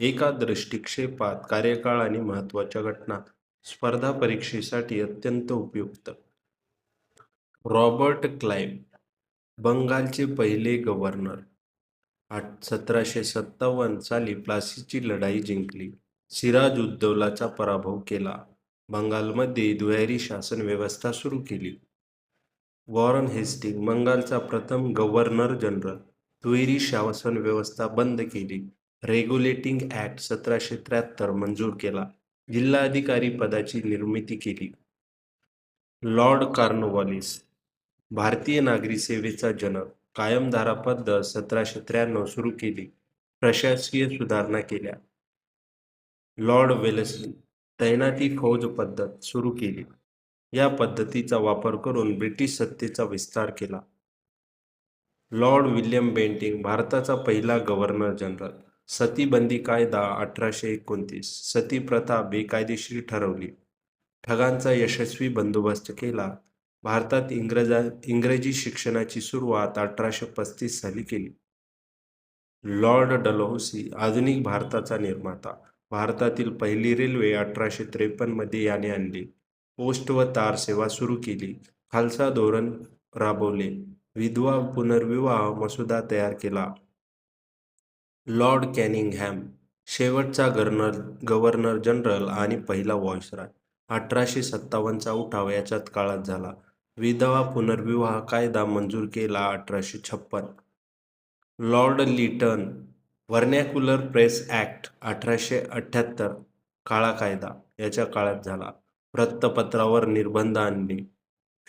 एका दृष्टिक्षेपात कार्यकाळ आणि महत्त्वाच्या घटना स्पर्धा परीक्षेसाठी अत्यंत उपयुक्त. रॉबर्ट क्लाइव्ह, बंगालचे पहिले गव्हर्नर. 1757 साली प्लासीची लढाई जिंकली. सिराज उद्दौलाचा पराभव केला. बंगालमध्ये दुहेरी शासन व्यवस्था सुरू केली. वॉरन हेस्टिंग, बंगालचा प्रथम गव्हर्नर जनरल. दुहेरी शासन व्यवस्था बंद केली. रेग्युलेटिंग ऍक्ट 1773 मंजूर केला. जिल्हाधिकारी पदाची निर्मिती केली. लॉर्ड कॉर्नवॉलिस, भारतीय नागरी सेवेचा जनक. कायमधारा पद्धत 1793 सुरू केली. प्रशासकीय सुधारणा केल्या. लॉर्ड वेलेस्ली, तैनाती फौज पद्धत सुरू केली. या पद्धतीचा वापर करून ब्रिटिश सत्तेचा विस्तार केला. लॉर्ड विल्यम बेंटिंक, भारताचा पहिला गव्हर्नर जनरल. सतीबंदी कायदा 1829, सती प्रथा बेकायदेशीर ठरवली. ठगांचा यशस्वी बंदोबस्त केला. भारतात इंग्रजी शिक्षणाची सुरुवात 1835 साली केली. लॉर्ड डलहौसी, आधुनिक भारताचा निर्माता. भारतातील पहिली रेल्वे 1853 मध्ये याने आणली. पोस्ट व तार सेवा सुरू केली. खालसा धोरण राबवले. विधवा पुनर्विवाह मसुदा तयार केला. लॉर्ड कॅनिंगहॅम, शेवटचा गव्हर्नर जनरल आणि पहिला व्हाईसरॉय. 1857चा उठाव याच्यात काळात झाला. विधवा पुनर्विवाह कायदा मंजूर केला 1856. Lord Lytton, vernacular press act 1878 काळा कायदा याच्या काळात झाला. वृत्तपत्रावर निर्बंध आणले.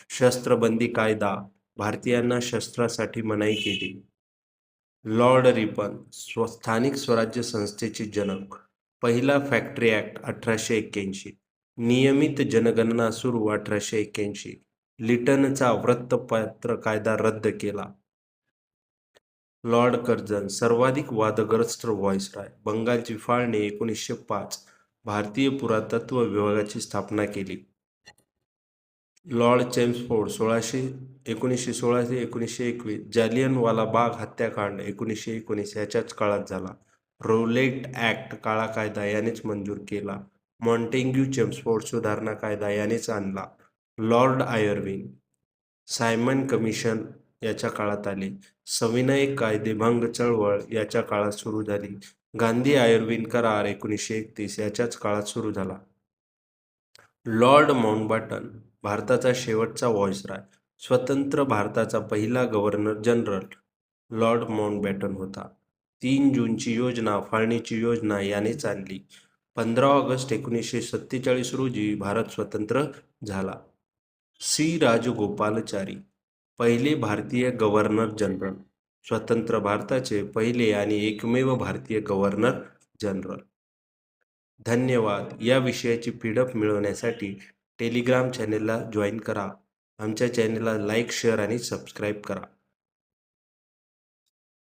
शस्त्रबंदी कायदा, भारतीयांना शस्त्रासाठी मनाई केली. लॉर्ड रिपन, स्थानिक स्वराज्य संस्थेचे जनक. पहिला फॅक्टरी ऍक्ट 1881. नियमित जनगणना सुरू 1881. लिटनचा वृत्तपत्र कायदा रद्द केला. लॉर्ड कर्झन, सर्वाधिक वादग्रस्त व्हाईसरॉय. बंगालची फाळणी 1905. भारतीय पुरातत्व विभागाची स्थापना केली. लॉर्ड चेम्सफोर्ड, 1916 ते 1921. जालियनवाला बाग हत्याकांड 1919 याच्याच काळात झाला. रोलेट ऍक्ट काळा कायदा यानेच मंजूर केला. मॉन्टेग्यू चेम्सफोर्ड सुधारणा कायदा यानेच आणला. लॉर्ड आयर्विन, सायमन कमिशन याच्या काळात आले. सविनय कायदेभंग चळवळ याच्या काळात सुरू झाली. गांधी आयर्विन करार 1931 याच्याच काळात सुरू झाला. लॉर्ड माउंटबॅटन, भारताचा शेवटचा व्हाईसरॉय. स्वतंत्र भारताचा पहिला गव्हर्नर जनरल लॉर्ड माउंटबॅटन होता. 3 जूनची योजना, फाळणीची योजना यानेच आणली. 15 ऑगस्ट 1947 रोजी भारत स्वतंत्र झाला. सी राजगोपालचारी, पहिले भारतीय गव्हर्नर जनरल. स्वतंत्र भारताचे पहिले आणि एकमेव भारतीय गव्हर्नर जनरल. धन्यवाद. या विषयाची पीडीएफ मिळवण्यासाठी टेलिग्राम चॅनेलला जॉईन करा. आमच्या चॅनेलला लाईक, शेअर आणि सबस्क्राईब करा.